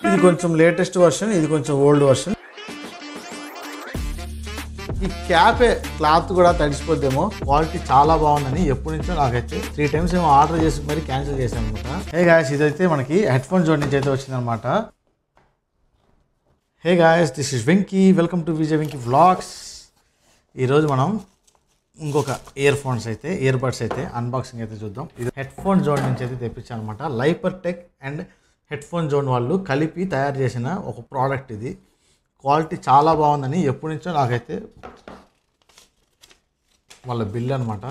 ఇది కొంచెం latest version, ఇది కొంచెం ఓల్డ్ వర్షన్. ఈ క్యాపే క్లాత్ కూడా తడిసిపోద్దేమో, క్వాలిటీ చాలా బాగుందని ఎప్పటి నుంచో నాకైతే 3 times ఏమో ఆర్డర్ చేసి మరి క్యాన్సిల్ చేశాను అనమాట. హే గాయస్, ఇదైతే మనకి హెడ్ ఫోన్ జోన్ నుంచి అయితే వచ్చిందనమాట. Hey guys, this is Venky, welcome to Vijay Venky vlogs. ఈరోజు మనం ఇంకొక ఇయర్ బడ్స్ అయితే అన్బాక్సింగ్ అయితే చూద్దాం. ఇది హెడ్ ఫోన్ జోన్ నుంచి అయితే తెప్పించాను అనమాట. లైపర్టెక్ అండ్ హెడ్ ఫోన్ జోన్ వాళ్ళు కలిపి తయారు చేసిన ఒక ప్రోడక్ట్ ఇది. క్వాలిటీ చాలా బాగుందని ఎప్పటి నుంచో నాకైతే వాళ్ళ బిల్ అనమాట.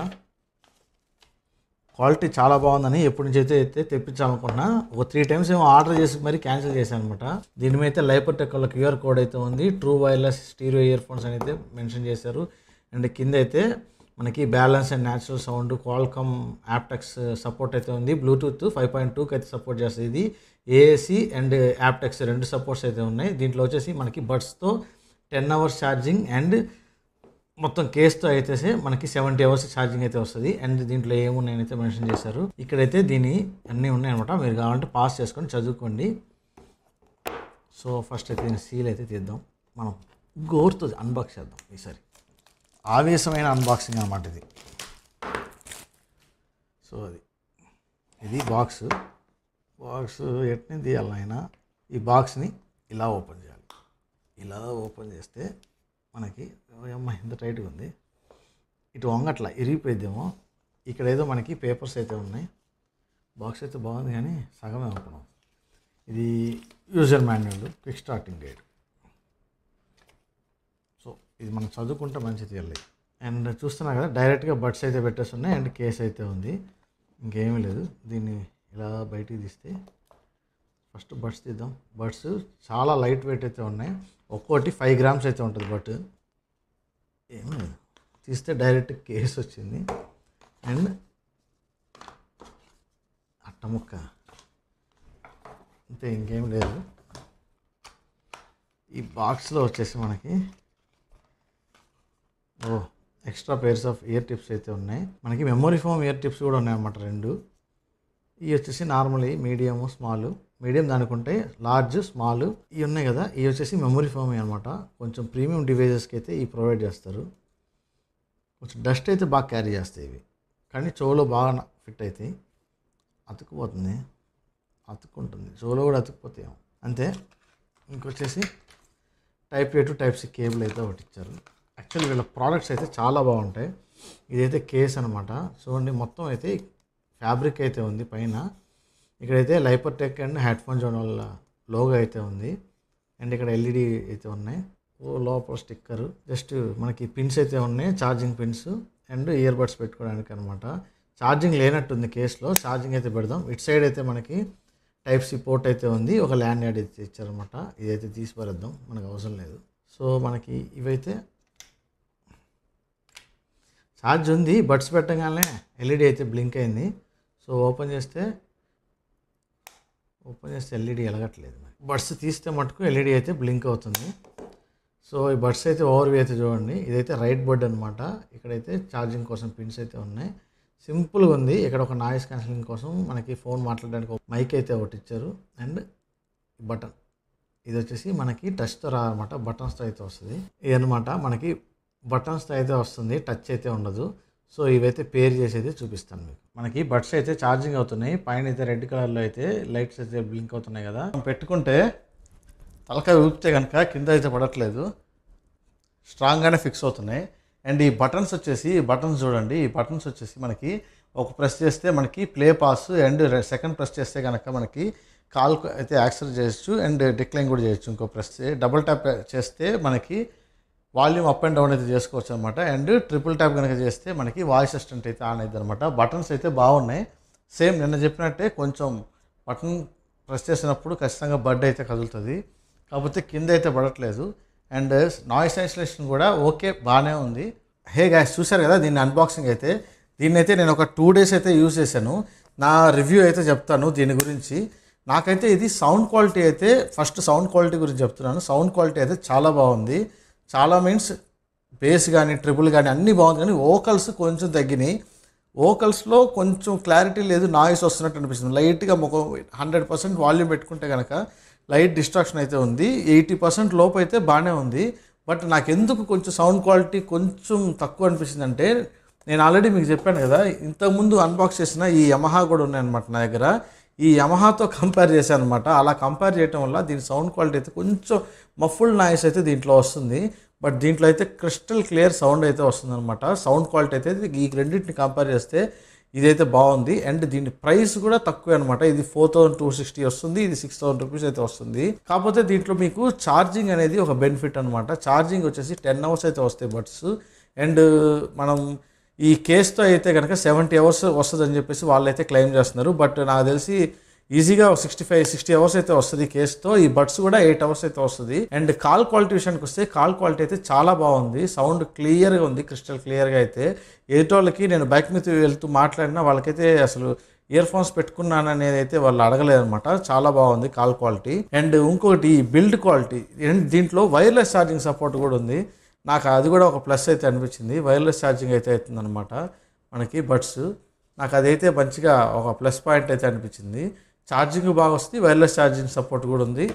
క్వాలిటీ చాలా బాగుందని ఎప్పటి నుంచి అయితే తెప్పించాలనుకుంటున్నా. ఒక 3 times ఏమో ఆర్డర్ చేసి మరి క్యాన్సిల్ చేశాను అనమాట. దీని మీద అయితే లైపర్టెక్ వాళ్ళ QR కోడ్ అయితే ఉంది. True wireless stereo ear phones అని అయితే మెన్షన్ చేశారు. అండ్ కింద అయితే మనకి balance and natural sound, Qualcomm aptX support అయితే ఉంది. బ్లూటూత్ 5.2కి అయితే సపోర్ట్ చేస్తుంది. ఇది AAC అండ్ యాప్టెక్స్ 2 సపోర్ట్స్ అయితే ఉన్నాయి. దీంట్లో వచ్చేసి మనకి బడ్స్తో 10 hours ఛార్జింగ్ అండ్ మొత్తం కేస్తో అయితే మనకి 70 hours ఛార్జింగ్ అయితే వస్తుంది. అండ్ దీంట్లో ఏమున్నాయని అయితే మెన్షన్ చేశారు. ఇక్కడైతే దీని అన్నీ ఉన్నాయన్నమాట. మీరు కావాలంటే పాస్ చేసుకొని చదువుకోండి. సో ఫస్ట్ అయితే దీని సీల్ అయితే తీద్దాం. మనం గోరుతో అన్బాక్స్ చేద్దాం ఈసారి. ఆవేశమైన అన్బాక్సింగ్ అన్నమాట ఇది. సో ఇది బాక్స్ ఎట్ని తీయాలి ఆయన. ఈ బాక్స్ని ఇలా ఓపెన్ చేయాలి. ఇలా ఓపెన్ చేస్తే మనకి అమ్మ ఎంత టైట్గా ఉంది, ఇటు వంగట్లా ఇరిగిపోయిద్దేమో. ఇక్కడ ఏదో మనకి పేపర్స్ అయితే ఉన్నాయి. బాక్స్ అయితే బాగుంది కానీ సగమే ఓపెన్ అవుతుంది. ఇది user manual, quick starting guide. So ఇది మనం చదువుకుంటే మంచిది తీయాలి. అండ్ చూస్తున్నా కదా, డైరెక్ట్గా బడ్స్ అయితే పెట్టేస్తున్నాయి అండ్ కేస్ అయితే ఉంది, ఇంకేమీ లేదు. దీన్ని ఇలా బయటికి తీస్తే ఫస్ట్ బడ్స్ తీద్దాం. బడ్స్ చాలా లైట్ వెయిట్ అయితే ఉన్నాయి. ఒక్కోటి 5 grams అయితే ఉంటుంది. బట్ ఏమీ లేదు, తీస్తే డైరెక్ట్ కేస్ వచ్చింది. అండ్ అట్టముక్క అంతే, ఇంకేం లేదు. ఈ బాక్స్లో వచ్చేసి మనకి extra pairs of year tips అయితే ఉన్నాయి. మనకి మెమొరీ ఫోమ్ ఇయర్ టిప్స్ కూడా ఉన్నాయన్నమాట 2. ఇవి వచ్చేసి నార్మల్, మీడియము, స్మాల్. మీడియం దానికి ఉంటాయి, లార్జ్, స్మాల్ ఇవి ఉన్నాయి కదా. ఇవి వచ్చేసి మెమొరీ ఫోమ్ అనమాట. కొంచెం ప్రీమియం డివైజెస్కి అయితే ఇవి ప్రొవైడ్ చేస్తారు. కొంచెం డస్ట్ అయితే బాగా క్యారీ చేస్తాయి ఇవి, కానీ చెవులో బాగా ఫిట్ అవుతాయి. అతుక్కుంటుంది, చెవులో కూడా అతుక్కుపోతాయి అంతే. ఇంకొచ్చేసి Type-A to Type-C కేబుల్ అయితే ఒకటి ఇచ్చారు. యాక్చువల్లీ వీళ్ళ ప్రోడక్ట్స్ అయితే చాలా బాగుంటాయి. ఇదైతే కేస్ అనమాట. చూడండి, మొత్తం అయితే ఫ్యాబ్రిక్ అయితే ఉంది పైన. ఇక్కడైతే లైపర్టెక్ అండ్ హెడ్ ఫోన్ జోన్ వాళ్ళ లోగో అయితే ఉంది. అండ్ ఇక్కడ LED అయితే ఉన్నాయి. లోపల స్టిక్కర్, జస్ట్ మనకి పిన్స్ అయితే ఉన్నాయి, charging pins and ear buds పెట్టుకోవడానికి అనమాట. ఛార్జింగ్ లేనట్టుంది కేసులో, ఛార్జింగ్ అయితే పెడదాం. ఇటు సైడ్ అయితే మనకి Type-C పోర్ట్ అయితే ఉంది, ఒక ల్యాండ్ యాడ్ అయితే ఇచ్చారనమాట. ఇదైతే తీసి పారేద్దాం, మనకు అవసరం లేదు. సో మనకి ఇవైతే ఛార్జ్ ఉంది. బడ్స్ పెట్టగానే LED అయితే బ్లింక్ అయింది. సో ఓపెన్ చేస్తే LED ఎలగట్లేదు. బడ్స్ తీస్తే మటుకు LED అయితే బ్లింక్ అవుతుంది. సో ఈ బడ్స్ అయితే ఓవర్వ్యూ అయితే చూడండి. ఇదైతే రైట్ బడ్ అనమాట. ఇక్కడైతే ఛార్జింగ్ కోసం పిన్స్ అయితే ఉన్నాయి. సింపుల్గా ఉంది. ఇక్కడ ఒక నాయిస్ క్యాన్సిలింగ్ కోసం మనకి ఫోన్ మాట్లాడడానికి ఒక మైక్ అయితే ఒకటి ఇచ్చారు. అండ్ బటన్, ఇది వచ్చేసి మనకి టచ్తో రాదనమాట, బటన్స్తో అయితే వస్తుంది. ఇది అనమాట మనకి బటన్స్తో అయితే వస్తుంది, టచ్ అయితే ఉండదు. సో ఇవైతే పేర్ చేసి అయితే చూపిస్తాను మీకు. మనకి బడ్స్ అయితే ఛార్జింగ్ అవుతున్నాయి. పైన అయితే రెడ్ కలర్లో అయితే లైట్స్ అయితే బ్లింక్ అవుతున్నాయి కదా. పెట్టుకుంటే తలకాయ ఊపితే కనుక కింద అయితే పడట్లేదు, స్ట్రాంగ్గానే ఫిక్స్ అవుతున్నాయి. అండ్ ఈ బటన్స్ చూడండి. ఈ బటన్స్ వచ్చేసి మనకి ఒక ప్రెస్ చేస్తే మనకి play pass, and second press చేస్తే కనుక మనకి కాల్ అయితే యాక్సెస్ చేయొచ్చు అండ్ డిక్లైన్ కూడా చేయొచ్చు. ఇంకో ప్రెస్ డబుల్ ట్యాప్ చేస్తే మనకి వాల్యూమ్ అప్ అండ్ డౌన్ అయితే చేసుకోవచ్చు అనమాట. అండ్ ట్రిపుల్ ట్యాప్ కనుక చేస్తే మనకి వాయిస్ అసిస్టెంట్ అయితే ఆన్ అవుతుంది అనమాట. బటన్స్ అయితే బాగున్నాయి. సేమ్ నిన్న చెప్పినట్టే కొంచెం బటన్ ప్రెస్ చేసినప్పుడు ఖచ్చితంగా బడ్ అయితే కదులుతుంది, కాకపోతే కింద అయితే పడట్లేదు. అండ్ నాయిస్ ఐసోలేషన్ కూడా ఓకే, బాగానే ఉంది. హే గాయ్స్, చూశారు కదా దీన్ని అన్బాక్సింగ్ అయితే. దీన్ని అయితే నేను ఒక 2 days అయితే యూజ్ చేశాను. నా రివ్యూ అయితే చెప్తాను దీని గురించి. నాకైతే ఇది సౌండ్ క్వాలిటీ అయితే, ఫస్ట్ సౌండ్ క్వాలిటీ గురించి చెప్తున్నాను. సౌండ్ క్వాలిటీ అయితే చాలా బాగుంది. చాలా మీన్స్ బేస్ కానీ ట్రిపుల్ కానీ అన్నీ బాగుంది, కానీ వోకల్స్ కొంచెం తగ్గినాయి. వోకల్స్లో కొంచెం క్లారిటీ లేదు, నాయిస్ వస్తున్నట్టు అనిపిస్తుంది. లైట్గా ఒక 100% వాల్యూమ్ పెట్టుకుంటే కనుక లైట్ డిస్ట్రాక్షన్ అయితే ఉంది. 80% లోపు అయితే బాగానే ఉంది. బట్ నాకు ఎందుకు కొంచెం సౌండ్ క్వాలిటీ కొంచెం తక్కువ అనిపించిందంటే, నేను ఆల్రెడీ మీకు చెప్పాను కదా, ఇంతకుముందు అన్బాక్స్ చేసిన ఈ యమహా కూడా ఉన్నాయన్నమాట నా దగ్గర. ఈ యమహాతో కంపేర్ చేశాను అనమాట. అలా కంపేర్ చేయడం వల్ల దీని సౌండ్ క్వాలిటీ అయితే కొంచెం మఫుల్ నాయిస్ అయితే దీంట్లో వస్తుంది. బట్ దీంట్లో అయితే క్రిస్టల్ క్లియర్ సౌండ్ అయితే వస్తుంది అనమాట. సౌండ్ క్వాలిటీ అయితే ఈ రెండింటిని కంపేర్ చేస్తే ఇదైతే బాగుంది. అండ్ దీని ప్రైస్ కూడా తక్కువే అనమాట. ఇది 4260 వస్తుంది, ఇది 6000 రూపీస్ అయితే వస్తుంది. కాకపోతే దీంట్లో మీకు ఛార్జింగ్ అనేది ఒక బెనిఫిట్ అనమాట. ఛార్జింగ్ వచ్చేసి 10 అవర్స్ అయితే వస్తాయి బడ్స్. అండ్ మనం ఈ కేస్తో అయితే కనుక 70 అవర్స్ వస్తుందని చెప్పేసి వాళ్ళైతే క్లెయిమ్ చేస్తున్నారు. బట్ నాకు తెలిసి ఈజీగా 65-60 అవర్స్ అయితే వస్తుంది కేస్తో. ఈ బడ్స్ కూడా 8 అవర్స్ అయితే వస్తుంది. అండ్ కాల్ క్వాలిటీ విషయానికి వస్తే కాల్ క్వాలిటీ అయితే చాలా బాగుంది. సౌండ్ క్లియర్గా ఉంది, క్రిస్టల్ క్లియర్గా అయితే. ఎదుటోళ్ళకి నేను బైక్ మీద వెళ్తూ మాట్లాడినా వాళ్ళకైతే అసలు ఇయర్ ఫోన్స్ పెట్టుకున్నాను అనేది అయితే వాళ్ళు అడగలేదన్నమాట. చాలా బాగుంది కాల్ క్వాలిటీ. అండ్ ఇంకొకటి బిల్డ్ క్వాలిటీ. అండ్ దీంట్లో వైర్లెస్ ఛార్జింగ్ సపోర్ట్ కూడా ఉంది. నాకు అది కూడా ఒక ప్లస్ అయితే అనిపించింది. వైర్లెస్ ఛార్జింగ్ అయితే అవుతుందన్నమాట మనకి బడ్స్. నాకు అదైతే మంచిగా ఒక ప్లస్ పాయింట్ అయితే అనిపించింది. ఛార్జింగ్ బాగా వస్తుంది, వైర్లెస్ ఛార్జింగ్ సపోర్ట్ కూడా ఉంది.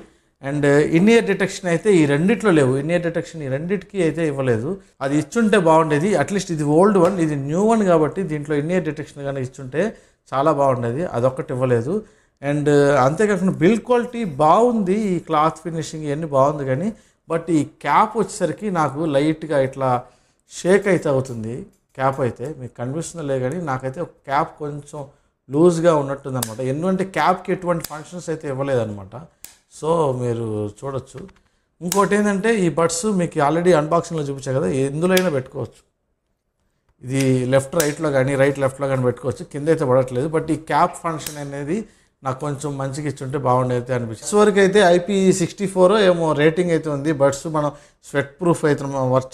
అండ్ ఇన్ ఇయర్ డిటెక్షన్ అయితే ఈ రెండిట్లో లేవు. ఇన్ ఇయర్ డిటెక్షన్ ఈ రెండింటికి అయితే ఇవ్వలేదు. అది ఇచ్చుంటే బాగుండేది. అట్లీస్ట్ ఇది ఓల్డ్ వన్, ఇది న్యూ వన్ కాబట్టి దీంట్లో ఇన్ ఇయర్ డిటెక్షన్ కానీ ఇచ్చుంటే చాలా బాగుండేది. అదొక్కటి ఇవ్వలేదు. అండ్ అంతేకాకుండా బిల్డ్ క్వాలిటీ బాగుంది, ఈ క్లాత్ ఫినిషింగ్ ఇవన్నీ బాగుంది. కానీ బట్ ఈ క్యాప్ వచ్చేసరికి నాకు లైట్గా ఇట్లా షేక్ అయితే అవుతుంది. క్యాప్ అయితే మీకు కనిపిస్తుందో కానీ నాకైతే ఒక క్యాప్ కొంచెం లూజ్గా ఉన్నట్టుందనమాట. ఎందుకంటే క్యాప్కి ఎటువంటి ఫంక్షన్స్ అయితే ఇవ్వలేదన్నమాట. సో మీరు చూడొచ్చు. ఇంకోటి ఏంటంటే ఈ బడ్స్ మీకు ఆల్రెడీ అన్బాక్సింగ్లో చూపించా కదా, ఎందులో అయినా పెట్టుకోవచ్చు. ఇది లెఫ్ట్ రైట్లో కానీ రైట్ లెఫ్ట్లో కానీ పెట్టుకోవచ్చు. కింద అయితే పడట్లేదు. బట్ ఈ క్యాప్ ఫంక్షన్ అనేది నాకు కొంచెం మంచిగా ఇచ్చుంటే బాగుండేది అనిపించింది. వరకు అయితే IP64 ఏమో రేటింగ్ అయితే ఉంది. బడ్స్ మనం స్వెట్ ప్రూఫ్ అయితే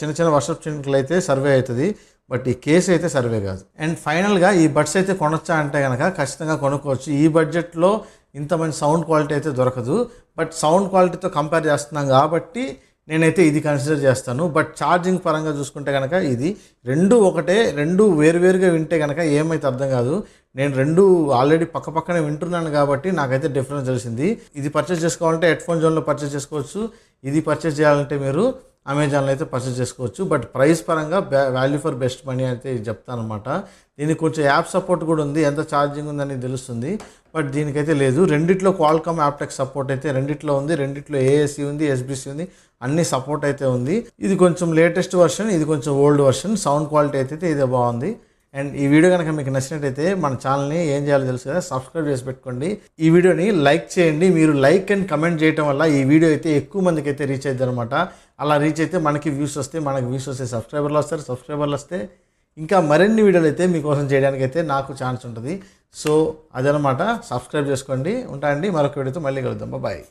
చిన్న చిన్న వర్షపు చినుకులు అయితే సర్వే అవుతుంది. బట్ ఈ కేసు అయితే సర్వే కాదు. అండ్ ఫైనల్గా ఈ బడ్స్ అయితే కొనొచ్చా అంటే కనుక ఖచ్చితంగా కొనుక్కోవచ్చు. ఈ బడ్జెట్లో ఇంత మంచి సౌండ్ క్వాలిటీ అయితే దొరకదు. బట్ సౌండ్ క్వాలిటీతో కంపేర్ చేస్తున్నాం కాబట్టి నేనైతే ఇది కన్సిడర్ చేస్తాను. బట్ ఛార్జింగ్ పరంగా చూసుకుంటే కనుక ఇది రెండు ఒకటే, రెండు వేరువేరుగా వింటే కనుక ఏమైతే అర్థం కాదు. నేను రెండు ఆల్రెడీ పక్కనే వింటున్నాను కాబట్టి నాకైతే డిఫరెన్స్ తెలిసింది. ఇది పర్చేస్ చేసుకోవాలంటే హెడ్ఫోన్ జోన్లో పర్చేస్ చేసుకోవచ్చు. ఇది పర్చేస్ చేయాలంటే మీరు అమెజాన్లో అయితే పర్చేస్ చేసుకోవచ్చు. బట్ ప్రైస్ పరంగా వాల్యూ ఫర్ బెస్ట్ మనీ అయితే చెప్తాను అనమాట. దీనికి కొంచెం యాప్ సపోర్ట్ కూడా ఉంది, ఎంత ఛార్జింగ్ ఉందని తెలుస్తుంది. బట్ దీనికైతే లేదు. రెండిట్లో క్వాల్కామ్ యాప్టెక్ సపోర్ట్ అయితే రెండిట్లో ఉంది. రెండిట్లో AAC ఉంది, SBC ఉంది, అన్ని సపోర్ట్ అయితే ఉంది. ఇది కొంచెం లేటెస్ట్ వర్షన్, ఇది కొంచెం ఓల్డ్ వర్షన్. సౌండ్ క్వాలిటీ అయితే ఇదే బాగుంది. అండ్ ఈ వీడియో కనుక మీకు నచ్చినట్టయితే మన ఛానల్ని ఏం చేయాలో తెలుసు కదా, సబ్స్క్రైబ్ చేసి పెట్టుకోండి. ఈ వీడియోని లైక్ చేయండి. మీరు లైక్ అండ్ కమెంట్ చేయడం వల్ల ఈ వీడియో అయితే ఎక్కువ మందికి అయితే రీచ్ అవుతుంది అనమాట. అలా రీచ్ అయితే మనకి వ్యూస్ వస్తే, మనకి వ్యూస్ వస్తే సబ్స్క్రైబర్లు వస్తారు. సబ్స్క్రైబర్లు వస్తే ఇంకా మరిన్ని వీడియోలు అయితే మీకోసం చేయడానికి అయితే నాకు ఛాన్స్ ఉంటుంది. సో అదనమాట. సబ్స్క్రైబ్ చేసుకోండి. ఉంటా అండి. మరొక వీడియోతో మళ్ళీ కలుద్దాం. బాయ్.